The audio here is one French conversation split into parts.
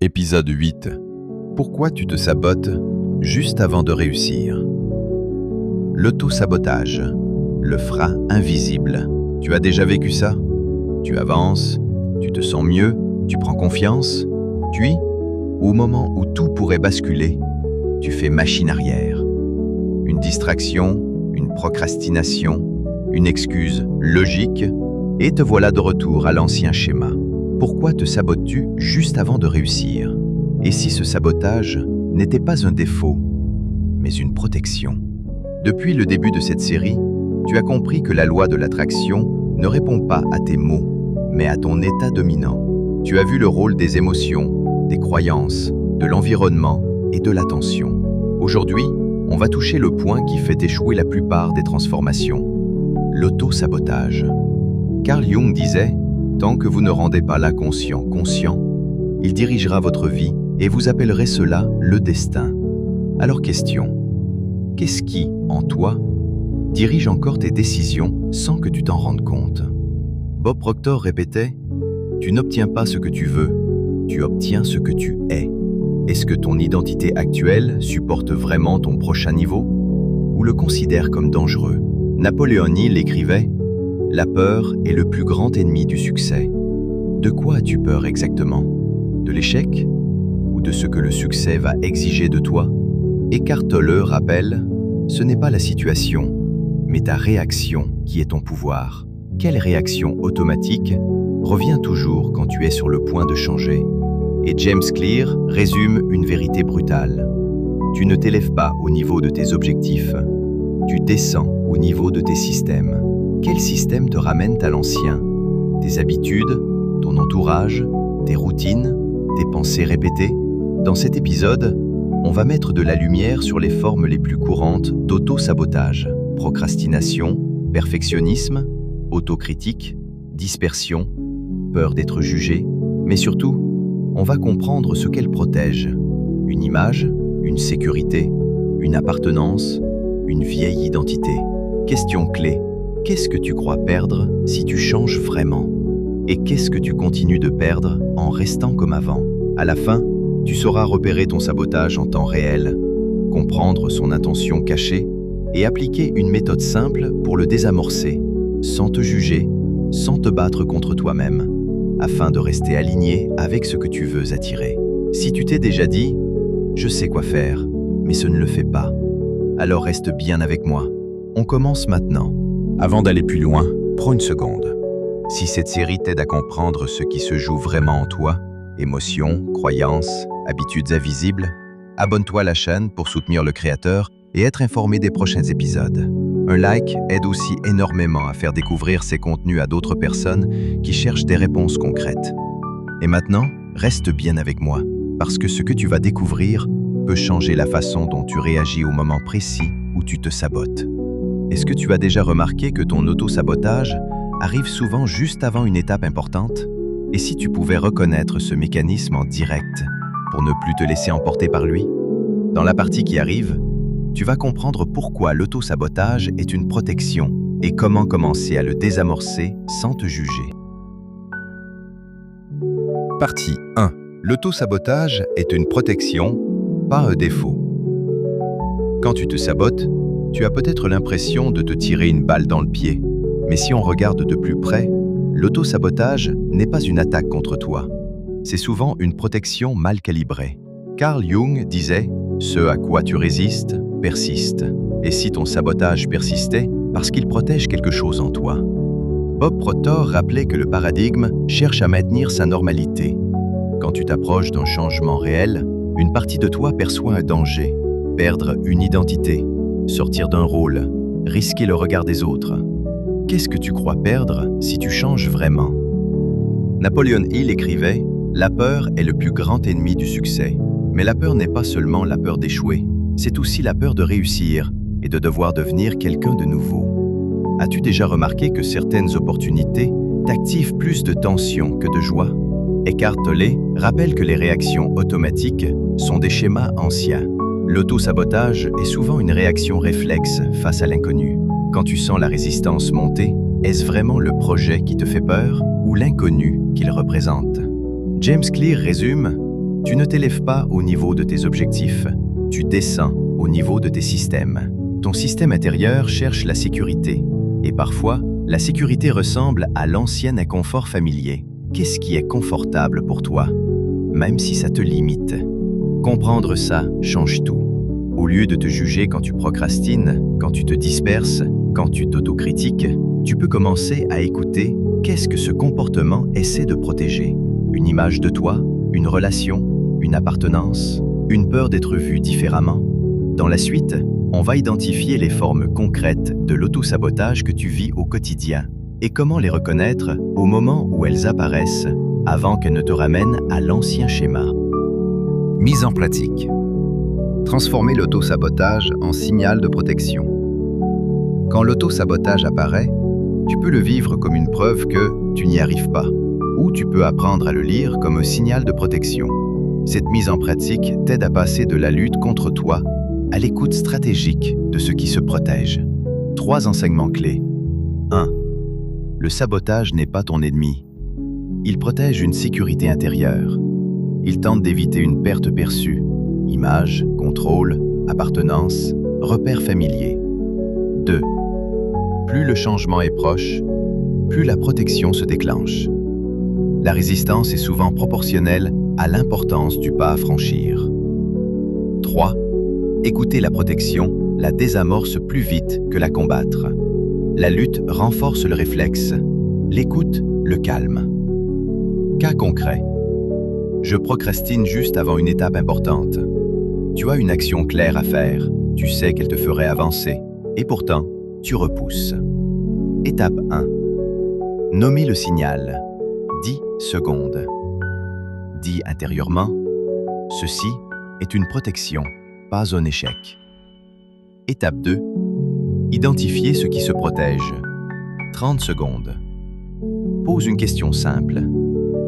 Épisode 8. Pourquoi tu te sabotes juste avant de réussir? L'auto-sabotage, le frein invisible. Tu as déjà vécu ça? Tu avances, tu te sens mieux, tu prends confiance, puis, au moment où tout pourrait basculer, tu fais machine arrière. Une distraction, une procrastination, une excuse logique, et te voilà de retour à l'ancien schéma. Pourquoi te sabotes-tu juste avant de réussir? Et si ce sabotage n'était pas un défaut, mais une protection? Depuis le début de cette série, tu as compris que la loi de l'attraction ne répond pas à tes mots, mais à ton état dominant. Tu as vu le rôle des émotions, des croyances, de l'environnement et de l'attention. Aujourd'hui, on va toucher le point qui fait échouer la plupart des transformations, l'auto-sabotage. Carl Jung disait: tant que vous ne rendez pas l'inconscient conscient, il dirigera votre vie et vous appellerez cela le destin. Alors question, qu'est-ce qui, en toi, dirige encore tes décisions sans que tu t'en rendes compte? Bob Proctor répétait: tu n'obtiens pas ce que tu veux, tu obtiens ce que tu es. Est-ce que ton identité actuelle supporte vraiment ton prochain niveau ou le considère comme dangereux? Napoléon Hill écrivait: la peur est le plus grand ennemi du succès. De quoi as-tu peur exactement? De l'échec? Ou de ce que le succès va exiger de toi? Eckhart Tolle rappelle: ce n'est pas la situation, mais ta réaction qui est ton pouvoir. Quelle réaction automatique revient toujours quand tu es sur le point de changer? Et James Clear résume une vérité brutale. Tu ne t'élèves pas au niveau de tes objectifs, tu descends au niveau de tes systèmes. Quel système te ramène à l'ancien? Tes habitudes, ton entourage, tes routines, tes pensées répétées? Dans cet épisode, on va mettre de la lumière sur les formes les plus courantes d'auto-sabotage: procrastination, perfectionnisme, autocritique, dispersion, peur d'être jugé, mais surtout, on va comprendre ce qu'elles protègent. Une image, une sécurité, une appartenance, une vieille identité. Question clé: qu'est-ce que tu crois perdre si tu changes vraiment? Et qu'est-ce que tu continues de perdre en restant comme avant? À la fin, tu sauras repérer ton sabotage en temps réel, comprendre son intention cachée et appliquer une méthode simple pour le désamorcer, sans te juger, sans te battre contre toi-même, afin de rester aligné avec ce que tu veux attirer. Si tu t'es déjà dit « je sais quoi faire, mais ce ne le fait pas », alors reste bien avec moi. On commence maintenant. Avant d'aller plus loin, prends une seconde. Si cette série t'aide à comprendre ce qui se joue vraiment en toi, émotions, croyances, habitudes invisibles, abonne-toi à la chaîne pour soutenir le créateur et être informé des prochains épisodes. Un like aide aussi énormément à faire découvrir ces contenus à d'autres personnes qui cherchent des réponses concrètes. Et maintenant, reste bien avec moi, parce que ce que tu vas découvrir peut changer la façon dont tu réagis au moment précis où tu te sabotes. Est-ce que tu as déjà remarqué que ton auto-sabotage arrive souvent juste avant une étape importante? Et si tu pouvais reconnaître ce mécanisme en direct pour ne plus te laisser emporter par lui? Dans la partie qui arrive, tu vas comprendre pourquoi l'auto-sabotage est une protection et comment commencer à le désamorcer sans te juger. Partie 1. L'auto-sabotage est une protection, pas un défaut. Quand tu te sabotes, tu as peut-être l'impression de te tirer une balle dans le pied. Mais si on regarde de plus près, l'auto-sabotage n'est pas une attaque contre toi. C'est souvent une protection mal calibrée. Carl Jung disait: ce à quoi tu résistes, persiste. Et si ton sabotage persistait, parce qu'il protège quelque chose en toi. Bob Proctor rappelait que le paradigme cherche à maintenir sa normalité. Quand tu t'approches d'un changement réel, une partie de toi perçoit un danger. Perdre une identité, sortir d'un rôle, risquer le regard des autres. Qu'est-ce que tu crois perdre si tu changes vraiment? Napoléon Hill écrivait: la peur est le plus grand ennemi du succès. Mais la peur n'est pas seulement la peur d'échouer, c'est aussi la peur de réussir et de devoir devenir quelqu'un de nouveau. As-tu déjà remarqué que certaines opportunités t'activent plus de tension que de joie? Eckhart Tolle rappelle que les réactions automatiques sont des schémas anciens. L'auto-sabotage est souvent une réaction réflexe face à l'inconnu. Quand tu sens la résistance monter, est-ce vraiment le projet qui te fait peur ou l'inconnu qu'il représente? James Clear résume: Tu ne t'élèves pas au niveau de tes objectifs, tu descends au niveau de tes systèmes. Ton système intérieur cherche la sécurité, et parfois, la sécurité ressemble à l'ancien inconfort familier. Qu'est-ce qui est confortable pour toi, même si ça te limite? Comprendre ça change tout. Au lieu de te juger quand tu procrastines, quand tu te disperses, quand tu t'autocritiques, tu peux commencer à écouter qu'est-ce que ce comportement essaie de protéger. Une image de toi, une relation, une appartenance, une peur d'être vu différemment. Dans la suite, on va identifier les formes concrètes de l'autosabotage que tu vis au quotidien et comment les reconnaître au moment où elles apparaissent avant qu'elles ne te ramènent à l'ancien schéma. Mise en pratique. Transformer l'autosabotage en signal de protection. Quand l'autosabotage apparaît, tu peux le vivre comme une preuve que tu n'y arrives pas, ou tu peux apprendre à le lire comme un signal de protection. Cette mise en pratique t'aide à passer de la lutte contre toi à l'écoute stratégique de ce qui se protège. 3 enseignements clés. 1. Le sabotage n'est pas ton ennemi. Il protège une sécurité intérieure. Il tente d'éviter une perte perçue. Image, contrôle, appartenance, repères familiers. 2. Plus le changement est proche, plus la protection se déclenche. La résistance est souvent proportionnelle à l'importance du pas à franchir. 3. Écouter la protection la désamorce plus vite que la combattre. La lutte renforce le réflexe, l'écoute le calme. Cas concret. Je procrastine juste avant une étape importante. Tu as une action claire à faire, tu sais qu'elle te ferait avancer, et pourtant, tu repousses. Étape 1. Nommer le signal. 10 secondes. Dis intérieurement, ceci est une protection, pas un échec. Étape 2. Identifier ce qui se protège. 30 secondes. Pose une question simple.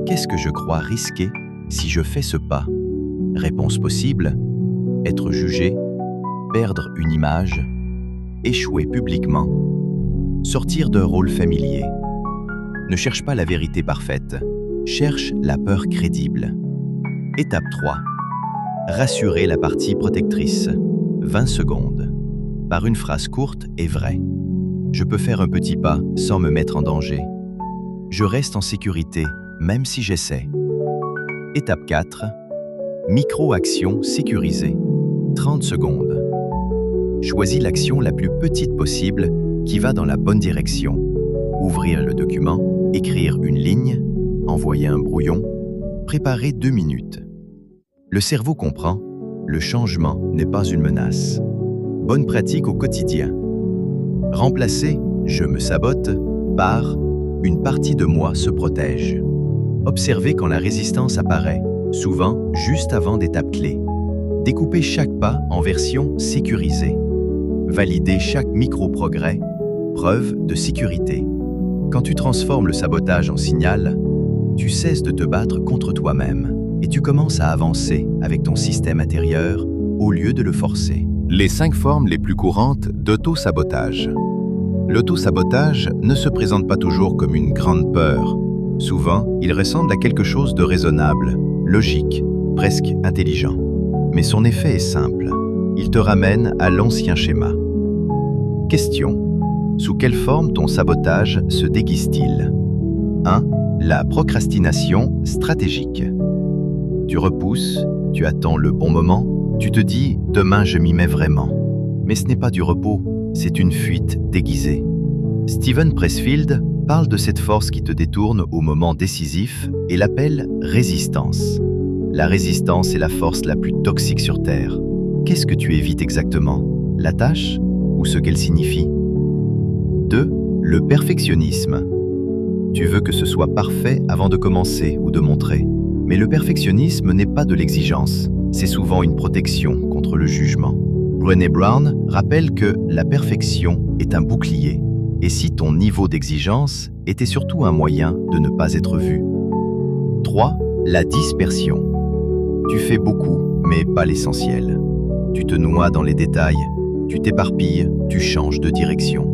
Qu'est-ce que je crois risquer si je fais ce pas? Réponse possible. Être jugé, perdre une image, échouer publiquement, sortir d'un rôle familier. Ne cherche pas la vérité parfaite, cherche la peur crédible. Étape 3. Rassurer la partie protectrice. 20 secondes. Par une phrase courte et vraie. Je peux faire un petit pas sans me mettre en danger. Je reste en sécurité, même si j'essaie. Étape 4. Micro-action sécurisée. 30 secondes. Choisis l'action la plus petite possible qui va dans la bonne direction. Ouvrir le document, écrire une ligne, envoyer un brouillon, préparer 2 minutes. Le cerveau comprend, le changement n'est pas une menace. Bonne pratique au quotidien. Remplacer « je me sabote » par « une partie de moi se protège ». Observez quand la résistance apparaît, souvent juste avant d'étapes clés. Découpez chaque pas en version sécurisée. Validez chaque micro-progrès, preuve de sécurité. Quand tu transformes le sabotage en signal, tu cesses de te battre contre toi-même et tu commences à avancer avec ton système intérieur au lieu de le forcer. Les 5 formes les plus courantes d'auto-sabotage. L'auto-sabotage ne se présente pas toujours comme une grande peur. Souvent, il ressemble à quelque chose de raisonnable, logique, presque intelligent. Mais son effet est simple. Il te ramène à l'ancien schéma. Question. Sous quelle forme ton sabotage se déguise-t-il? 1. La procrastination stratégique. Tu repousses, tu attends le bon moment, tu te dis « demain je m'y mets vraiment ». Mais ce n'est pas du repos, c'est une fuite déguisée. Steven Pressfield parle de cette force qui te détourne au moment décisif et l'appelle « résistance ». La résistance est la force la plus toxique sur Terre. Qu'est-ce que tu évites exactement? La tâche ou ce qu'elle signifie? 2. Le perfectionnisme. Tu veux que ce soit parfait avant de commencer ou de montrer. Mais le perfectionnisme n'est pas de l'exigence, c'est souvent une protection contre le jugement. Brené Brown rappelle que la perfection est un bouclier, et si ton niveau d'exigence était surtout un moyen de ne pas être vu. 3. La dispersion. Tu fais beaucoup, mais pas l'essentiel. Tu te noies dans les détails, tu t'éparpilles, tu changes de direction.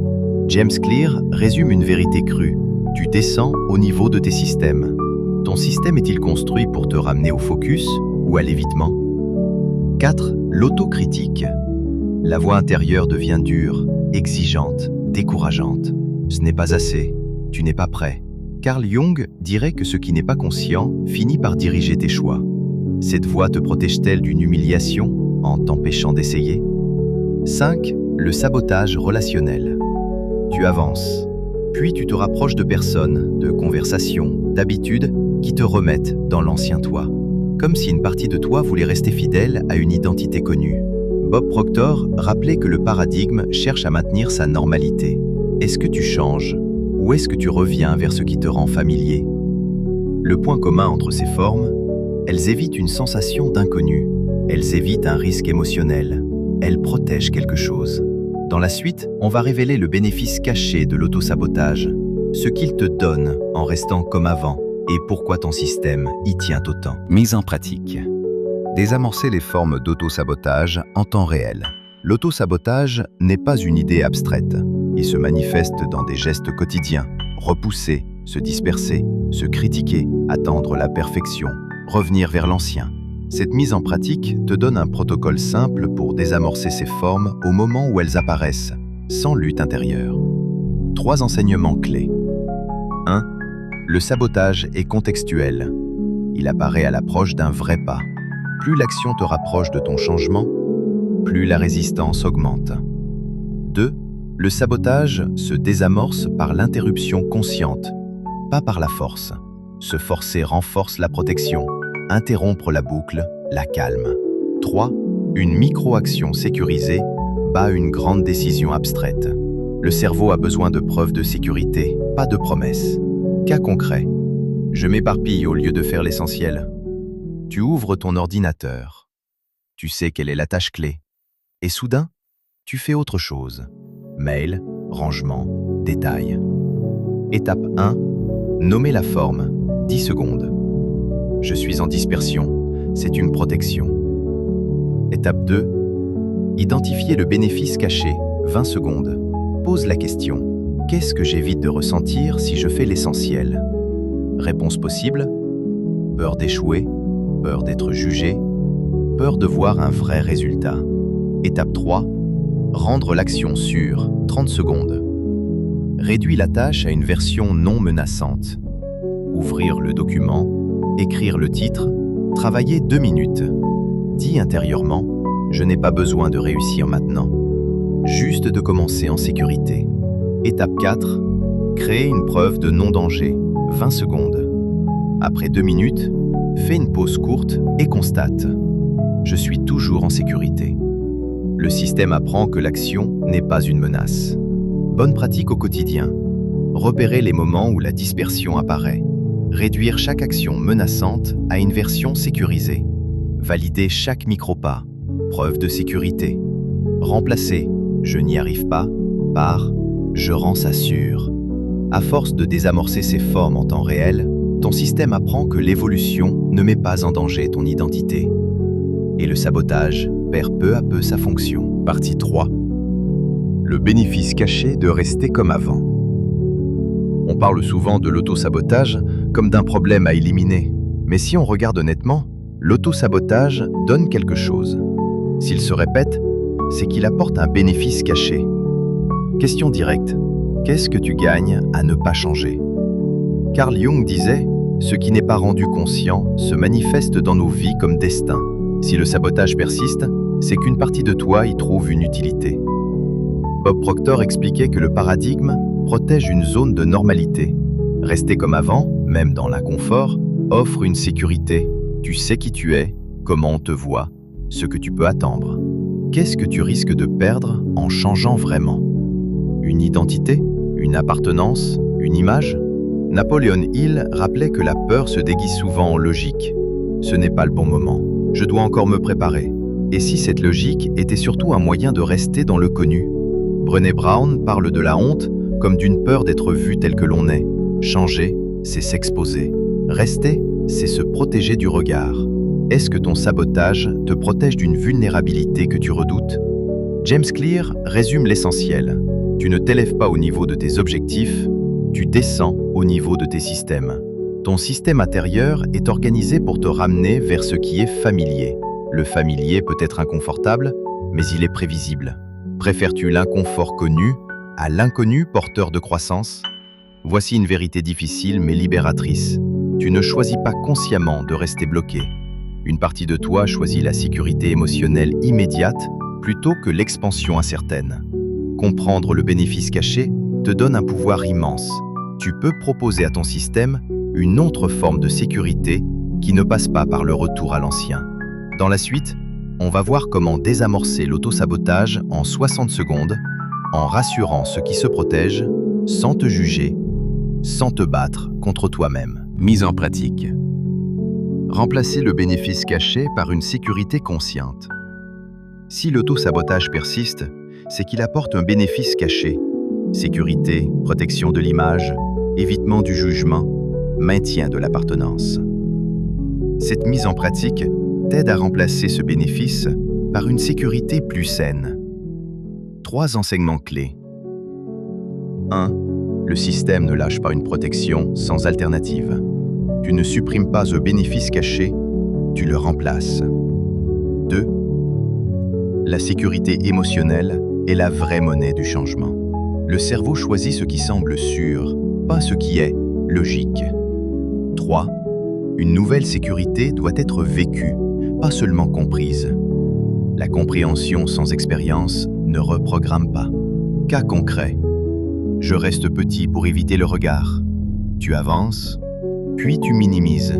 James Clear résume une vérité crue. Tu descends au niveau de tes systèmes. Ton système est-il construit pour te ramener au focus ou à l'évitement. 4. L'autocritique. La voix intérieure devient dure, exigeante, décourageante. Ce n'est pas assez, tu n'es pas prêt. Carl Jung dirait que ce qui n'est pas conscient finit par diriger tes choix. Cette voix te protège-t-elle d'une humiliation en t'empêchant d'essayer? 5. Le sabotage relationnel. Tu avances, puis tu te rapproches de personnes, de conversations, d'habitudes qui te remettent dans l'ancien toi. Comme si une partie de toi voulait rester fidèle à une identité connue. Bob Proctor rappelait que le paradigme cherche à maintenir sa normalité. Est-ce que tu changes ou est-ce que tu reviens vers ce qui te rend familier? Le point commun entre ces formes, elles évitent une sensation d'inconnu. Elles évitent un risque émotionnel. Elles protègent quelque chose. Dans la suite, on va révéler le bénéfice caché de l'autosabotage, ce qu'il te donne en restant comme avant et pourquoi ton système y tient autant. Mise en pratique. Désamorcer les formes d'autosabotage en temps réel. L'autosabotage n'est pas une idée abstraite. Il se manifeste dans des gestes quotidiens. Repousser, se disperser, se critiquer, attendre la perfection, revenir vers l'ancien. Cette mise en pratique te donne un protocole simple pour désamorcer ces formes au moment où elles apparaissent, sans lutte intérieure. 3 enseignements clés. 1. Le sabotage est contextuel. Il apparaît à l'approche d'un vrai pas. Plus l'action te rapproche de ton changement, plus la résistance augmente. 2. Le sabotage se désamorce par l'interruption consciente, pas par la force. Se forcer renforce la protection, interrompre la boucle, la calme. 3. Une micro-action sécurisée bat une grande décision abstraite. Le cerveau a besoin de preuves de sécurité, pas de promesses. Cas concret. Je m'éparpille au lieu de faire l'essentiel. Tu ouvres ton ordinateur. Tu sais quelle est la tâche clé. Et soudain, tu fais autre chose. Mail, rangement, détail. Étape 1. Nommer la forme. 10 secondes. Je suis en dispersion. C'est une protection. Étape 2. Identifier le bénéfice caché. 20 secondes. Pose la question. Qu'est-ce que j'évite de ressentir si je fais l'essentiel? Réponse possible. Peur d'échouer. Peur d'être jugé, peur de voir un vrai résultat. Étape 3. Rendre l'action sûre, 30 secondes. Réduis la tâche à une version non menaçante. Ouvrir le document, écrire le titre, travailler 2 minutes. Dis intérieurement, je n'ai pas besoin de réussir maintenant. Juste de commencer en sécurité. Étape 4. Créer une preuve de non-danger, 20 secondes. Après 2 minutes, fais une pause courte et constate. Je suis toujours en sécurité. Le système apprend que l'action n'est pas une menace. Bonne pratique au quotidien. Repérer les moments où la dispersion apparaît. Réduire chaque action menaçante à une version sécurisée. Valider chaque micro-pas. Preuve de sécurité. Remplacer « je n'y arrive pas » par « je rends ça sûr ». À force de désamorcer ces formes en temps réel, ton système apprend que l'évolution ne met pas en danger ton identité. Et le sabotage perd peu à peu sa fonction. Partie 3. Le bénéfice caché de rester comme avant. On parle souvent de l'autosabotage comme d'un problème à éliminer. Mais si on regarde honnêtement, l'autosabotage donne quelque chose. S'il se répète, c'est qu'il apporte un bénéfice caché. Question directe. Qu'est-ce que tu gagnes à ne pas changer? Carl Jung disait « Ce qui n'est pas rendu conscient se manifeste dans nos vies comme destin. Si le sabotage persiste, c'est qu'une partie de toi y trouve une utilité. » Bob Proctor expliquait que le paradigme protège une zone de normalité. Rester comme avant, même dans l'inconfort, offre une sécurité. Tu sais qui tu es, comment on te voit, ce que tu peux attendre. Qu'est-ce que tu risques de perdre en changeant vraiment? Une identité? Une appartenance? Une image? Napoleon Hill rappelait que la peur se déguise souvent en logique. Ce n'est pas le bon moment. Je dois encore me préparer. Et si cette logique était surtout un moyen de rester dans le connu? Brené Brown parle de la honte comme d'une peur d'être vu tel que l'on est. Changer, c'est s'exposer. Rester, c'est se protéger du regard. Est-ce que ton sabotage te protège d'une vulnérabilité que tu redoutes? James Clear résume l'essentiel. Tu ne t'élèves pas au niveau de tes objectifs, tu descends au niveau de tes systèmes. Ton système intérieur est organisé pour te ramener vers ce qui est familier. Le familier peut être inconfortable, mais il est prévisible. Préfères-tu l'inconfort connu à l'inconnu porteur de croissance? Voici une vérité difficile mais libératrice. Tu ne choisis pas consciemment de rester bloqué. Une partie de toi choisit la sécurité émotionnelle immédiate plutôt que l'expansion incertaine. Comprendre le bénéfice caché te donne un pouvoir immense. Tu peux proposer à ton système une autre forme de sécurité qui ne passe pas par le retour à l'ancien. Dans la suite, on va voir comment désamorcer l'autosabotage en 60 secondes en rassurant ceux qui se protègent sans te juger, sans te battre contre toi-même. Mise en pratique. Remplacer le bénéfice caché par une sécurité consciente. Si l'autosabotage persiste, c'est qu'il apporte un bénéfice caché. Sécurité, protection de l'image, évitement du jugement, maintien de l'appartenance. Cette mise en pratique t'aide à remplacer ce bénéfice par une sécurité plus saine. 3 enseignements clés. 1. Le système ne lâche pas une protection sans alternative. Tu ne supprimes pas un bénéfice caché, tu le remplaces. 2. La sécurité émotionnelle est la vraie monnaie du changement. Le cerveau choisit ce qui semble sûr, pas ce qui est logique. 3. Une nouvelle sécurité doit être vécue, pas seulement comprise. La compréhension sans expérience ne reprogramme pas. Cas concret. Je reste petit pour éviter le regard. Tu avances, puis tu minimises.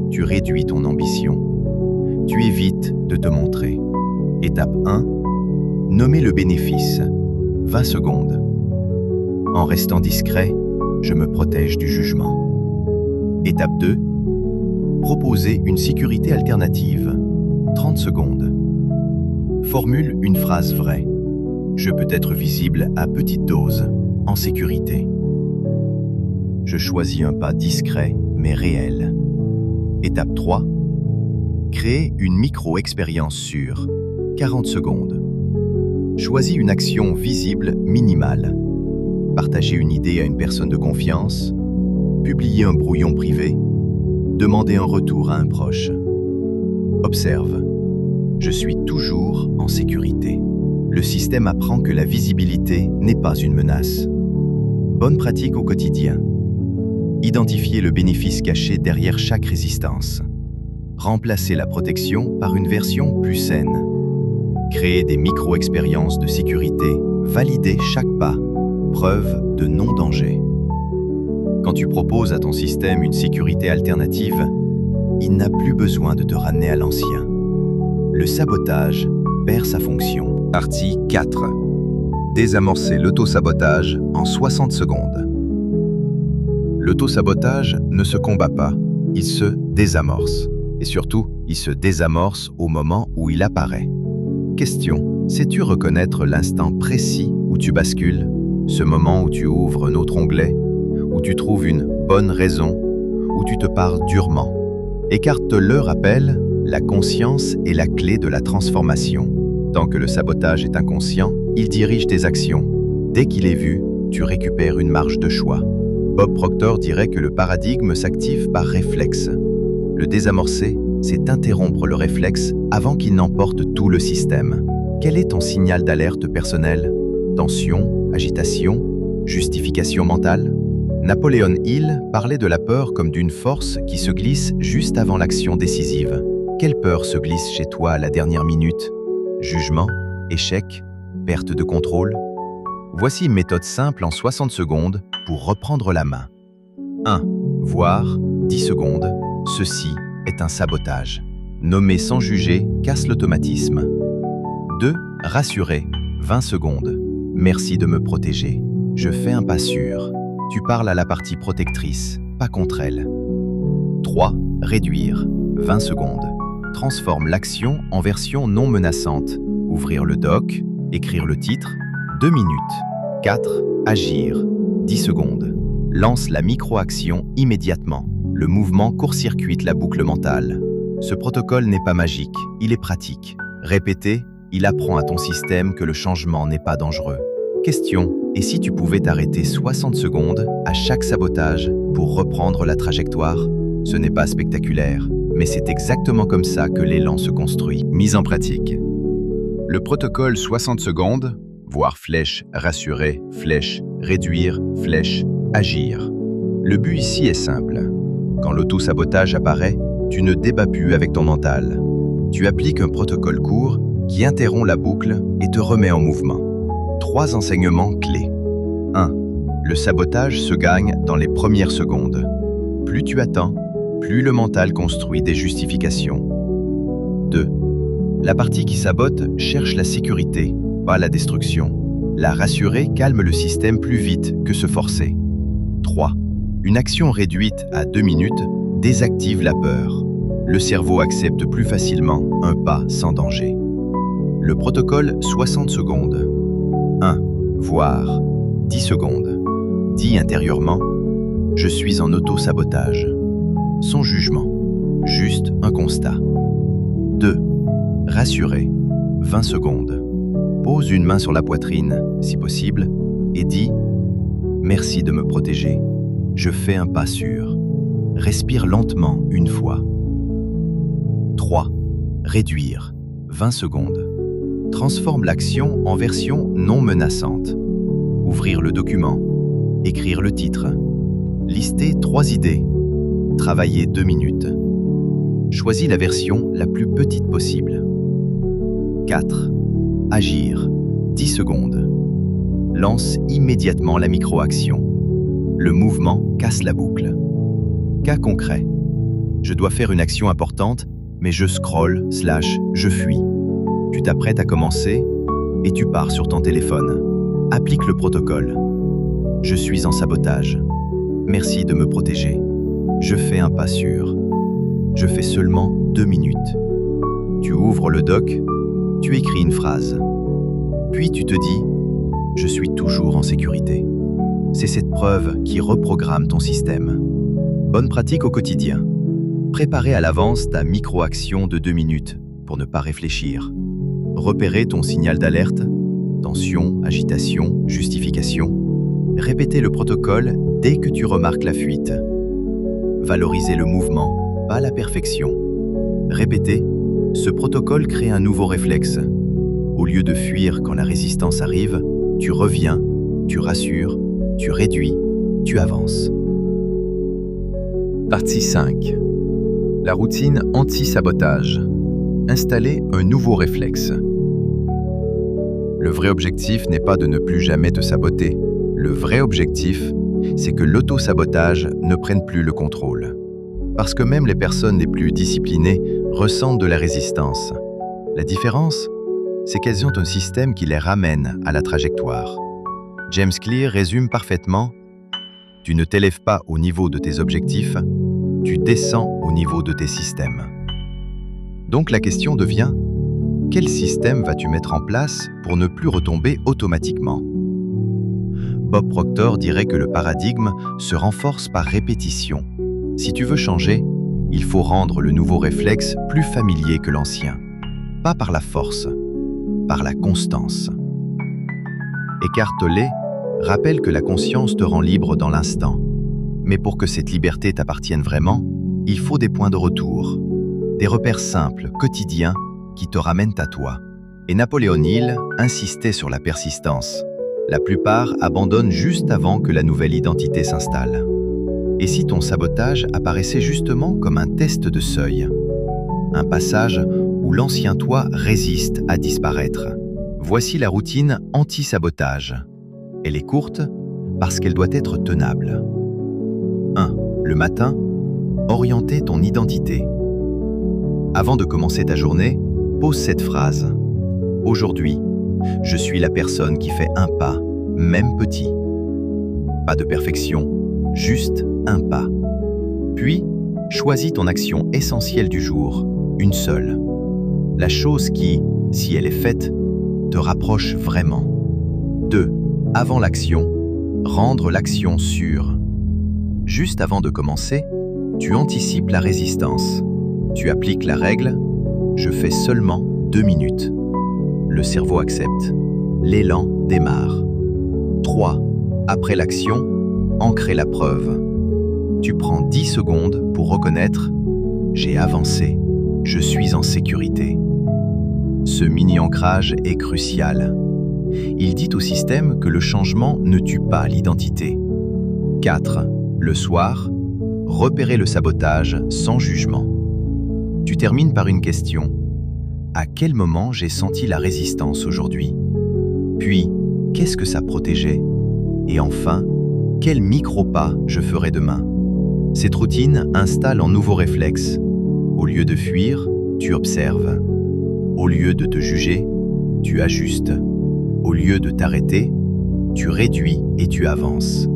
Tu réduis ton ambition. Tu évites de te montrer. Étape 1. Nommer le bénéfice. 20 secondes. En restant discret, je me protège du jugement. Étape 2. Proposer une sécurité alternative. 30 secondes. Formule une phrase vraie. Je peux être visible à petite dose, en sécurité. Je choisis un pas discret, mais réel. Étape 3. Créer une micro-expérience sûre. 40 secondes. Choisis une action visible minimale. Partager une idée à une personne de confiance. Publier un brouillon privé. Demander un retour à un proche. Observe. Je suis toujours en sécurité. Le système apprend que la visibilité n'est pas une menace. Bonne pratique au quotidien. Identifier le bénéfice caché derrière chaque résistance. Remplacer la protection par une version plus saine. Créer des micro-expériences de sécurité. Valider chaque pas. Preuve de non-danger. Quand tu proposes à ton système une sécurité alternative, il n'a plus besoin de te ramener à l'ancien. Le sabotage perd sa fonction. Partie 4. Désamorcer l'autosabotage en 60 secondes. L'autosabotage ne se combat pas, il se désamorce. Et surtout, il se désamorce au moment où il apparaît. Question. Sais-tu reconnaître l'instant précis où tu bascules? Ce moment où tu ouvres un autre onglet? Où tu trouves une bonne raison? Où tu te parles durement? Écarte le rappel, la conscience est la clé de la transformation. Tant que le sabotage est inconscient, il dirige tes actions. Dès qu'il est vu, tu récupères une marge de choix. Bob Proctor dirait que le paradigme s'active par réflexe. Le désamorcer, c'est interrompre le réflexe avant qu'il n'emporte tout le système. Quel est ton signal d'alerte personnel? Tension, agitation, justification mentale? Napoléon Hill parlait de la peur comme d'une force qui se glisse juste avant l'action décisive. Quelle peur se glisse chez toi à la dernière minute? Jugement, échec, perte de contrôle? Voici une méthode simple en 60 secondes pour reprendre la main. 1. Voir, 10 secondes. Ceci est un sabotage. Nommer sans juger casse l'automatisme. 2. Rassurer, 20 secondes. Merci de me protéger. Je fais un pas sûr. Tu parles à la partie protectrice, pas contre elle. 3. Réduire, 20 secondes. Transforme l'action en version non menaçante. Ouvrir le doc, écrire le titre, 2 minutes. 4. Agir, 10 secondes. Lance la micro-action immédiatement. Le mouvement court-circuite la boucle mentale. Ce protocole n'est pas magique, il est pratique. Répété, il apprend à ton système que le changement n'est pas dangereux. Question. Et si tu pouvais t'arrêter 60 secondes à chaque sabotage pour reprendre la trajectoire. Ce n'est pas spectaculaire, mais c'est exactement comme ça que l'élan se construit. Mise en pratique. Le protocole 60 secondes, voire flèche rassurer, flèche réduire, flèche agir. Le but ici est simple. Quand l'auto-sabotage apparaît, tu ne débats plus avec ton mental. Tu appliques un protocole court qui interrompt la boucle et te remet en mouvement. 3 enseignements clés. 1. Le sabotage se gagne dans les premières secondes. Plus tu attends, plus le mental construit des justifications. 2. La partie qui sabote cherche la sécurité, pas la destruction. La rassurer calme le système plus vite que se forcer. 3. Une action réduite à 2 minutes désactive la peur. Le cerveau accepte plus facilement un pas sans danger. Le protocole 60 secondes. 1. Voire 10 secondes. Dis intérieurement « Je suis en auto-sabotage ». Sans jugement, juste un constat. 2. Rassurer 20 secondes. Pose une main sur la poitrine, si possible, et dis « Merci de me protéger. Je fais un pas sûr ». Respire lentement une fois. 3. Réduire 20 secondes. Transforme l'action en version non menaçante. Ouvrir le document. Écrire le titre. Lister 3 idées. Travailler 2 minutes. Choisis la version la plus petite possible. 4. Agir 10 secondes. Lance immédiatement la micro-action. Le mouvement casse la boucle. Cas concret. Je dois faire une action importante, mais je scrolle / je fuis. Tu t'apprêtes à commencer et tu pars sur ton téléphone. Applique le protocole. Je suis en sabotage. Merci de me protéger. Je fais un pas sûr. Je fais seulement 2 minutes. Tu ouvres le doc, tu écris une phrase. Puis tu te dis « Je suis toujours en sécurité ». C'est cette preuve qui reprogramme ton système. Bonne pratique au quotidien. Préparer à l'avance ta micro-action de 2 minutes pour ne pas réfléchir. Repérer ton signal d'alerte, tension, agitation, justification. Répéter le protocole dès que tu remarques la fuite. Valoriser le mouvement, pas la perfection. Répéter, ce protocole crée un nouveau réflexe. Au lieu de fuir quand la résistance arrive, tu reviens, tu rassures, tu réduis, tu avances. Partie 5. La routine anti-sabotage. Installer un nouveau réflexe. Le vrai objectif n'est pas de ne plus jamais te saboter. Le vrai objectif, c'est que l'auto-sabotage ne prenne plus le contrôle. Parce que même les personnes les plus disciplinées ressentent de la résistance. La différence, c'est qu'elles ont un système qui les ramène à la trajectoire. James Clear résume parfaitement « Tu ne t'élèves pas au niveau de tes objectifs, tu descends au niveau de tes systèmes. » Donc la question devient « Quel système vas-tu mettre en place pour ne plus retomber automatiquement ?» Bob Proctor dirait que le paradigme se renforce par répétition. Si tu veux changer, il faut rendre le nouveau réflexe plus familier que l'ancien. Pas par la force, par la constance. Eckhart Tolle rappelle que la conscience te rend libre dans l'instant. Mais pour que cette liberté t'appartienne vraiment, il faut des points de retour. Des repères simples, quotidiens, qui te ramènent à toi. Et Napoléon Hill insistait sur la persistance. La plupart abandonnent juste avant que la nouvelle identité s'installe. Et si ton sabotage apparaissait justement comme un test de seuil, un passage où l'ancien toi résiste à disparaître. Voici la routine anti-sabotage. Elle est courte parce qu'elle doit être tenable. 1. Le matin, orienter ton identité. Avant de commencer ta journée, pose cette phrase. Aujourd'hui, je suis la personne qui fait un pas, même petit. Pas de perfection, juste un pas. Puis, choisis ton action essentielle du jour, une seule. La chose qui, si elle est faite, te rapproche vraiment. 2. Avant l'action, rendre l'action sûre. Juste avant de commencer, tu anticipes la résistance. Tu appliques la règle « Je fais seulement 2 minutes ». Le cerveau accepte. L'élan démarre. 3. Après l'action, ancrer la preuve. tu prends 10 secondes pour reconnaître « J'ai avancé, je suis en sécurité ». Ce mini-ancrage est crucial. Il dit au système que le changement ne tue pas l'identité. 4. Le soir, repérer le sabotage sans jugement. Tu termines par une question. À quel moment j'ai senti la résistance aujourd'hui? Puis, qu'est-ce que ça protégeait? Et enfin, quel micro-pas je ferai demain? Cette routine installe un nouveau réflexe. Au lieu de fuir, tu observes. Au lieu de te juger, tu ajustes. Au lieu de t'arrêter, tu réduis et tu avances.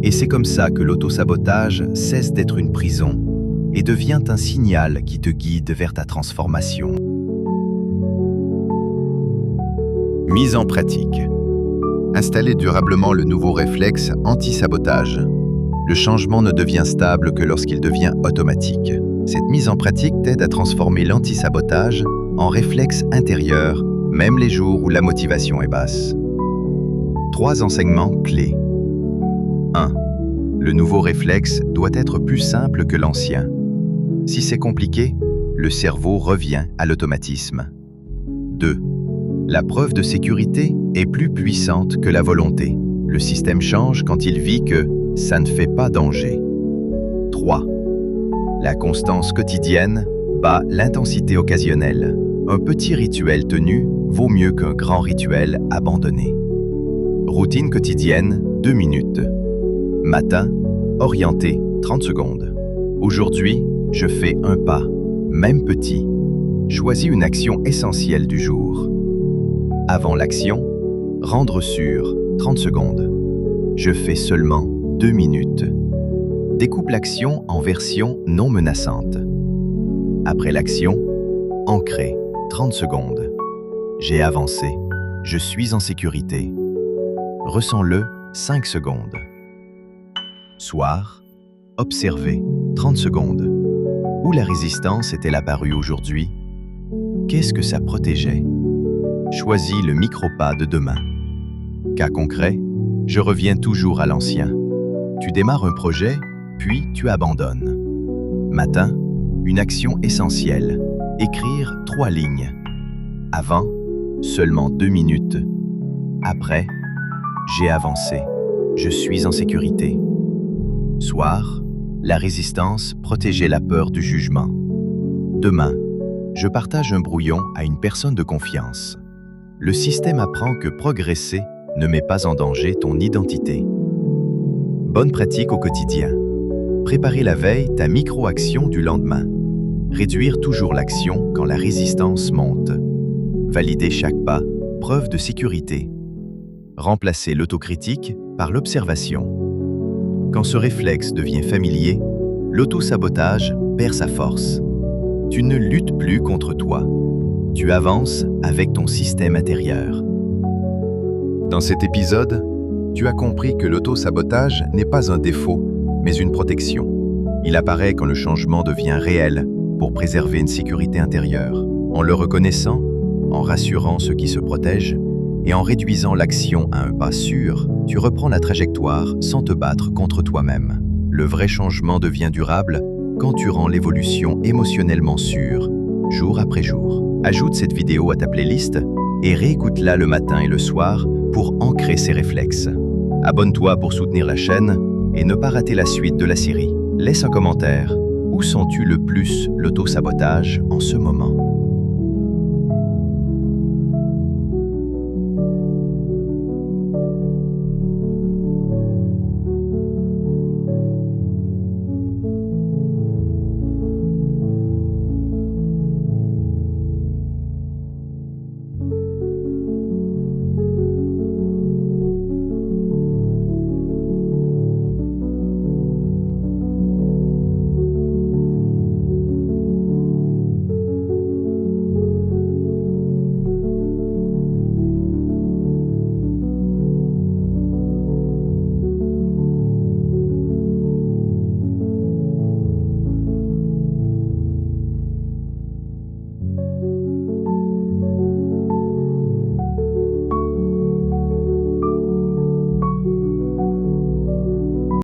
Et c'est comme ça que l'auto-sabotage cesse d'être une prison et devient un signal qui te guide vers ta transformation. Mise en pratique. Installer durablement le nouveau réflexe anti-sabotage. Le changement ne devient stable que lorsqu'il devient automatique. Cette mise en pratique t'aide à transformer l'anti-sabotage en réflexe intérieur, même les jours où la motivation est basse. 3 enseignements clés. 1. Le nouveau réflexe doit être plus simple que l'ancien. Si c'est compliqué, le cerveau revient à l'automatisme. 2. La preuve de sécurité est plus puissante que la volonté. Le système change quand il vit que ça ne fait pas danger. 3. La constance quotidienne bat l'intensité occasionnelle. Un petit rituel tenu vaut mieux qu'un grand rituel abandonné. Routine quotidienne, 2 minutes. Matin, orienté, 30 secondes. Aujourd'hui, je fais un pas, même petit. Choisis une action essentielle du jour. Avant l'action, rendre sûr, 30 secondes. Je fais seulement 2 minutes. Découpe l'action en version non menaçante. Après l'action, ancrer, 30 secondes. J'ai avancé, je suis en sécurité. Ressens-le, 5 secondes. Soir, observer, 30 secondes. Où la résistance est-elle apparue aujourd'hui? Qu'est-ce que ça protégeait? Choisis le micro-pas de demain. Cas concret, je reviens toujours à l'ancien. Tu démarres un projet, puis tu abandonnes. Matin, une action essentielle. Écrire 3 lignes. Avant, seulement 2 minutes. Après, j'ai avancé. Je suis en sécurité. Soir, la résistance protégeait la peur du jugement. Demain, je partage un brouillon à une personne de confiance. Le système apprend que progresser ne met pas en danger ton identité. Bonne pratique au quotidien. Préparer la veille ta micro-action du lendemain. Réduire toujours l'action quand la résistance monte. Valider chaque pas, preuve de sécurité. Remplacer l'autocritique par l'observation. Quand ce réflexe devient familier, l'auto-sabotage perd sa force. Tu ne luttes plus contre toi. Tu avances avec ton système intérieur. Dans cet épisode, tu as compris que l'auto-sabotage n'est pas un défaut, mais une protection. Il apparaît quand le changement devient réel pour préserver une sécurité intérieure. En le reconnaissant, en rassurant ceux qui se protègent et en réduisant l'action à un pas sûr, tu reprends la trajectoire sans te battre contre toi-même. Le vrai changement devient durable quand tu rends l'évolution émotionnellement sûre, jour après jour. Ajoute cette vidéo à ta playlist et réécoute-la le matin et le soir pour ancrer ces réflexes. Abonne-toi pour soutenir la chaîne et ne pas rater la suite de la série. Laisse un commentaire. Où sens-tu le plus l'auto-sabotage en ce moment?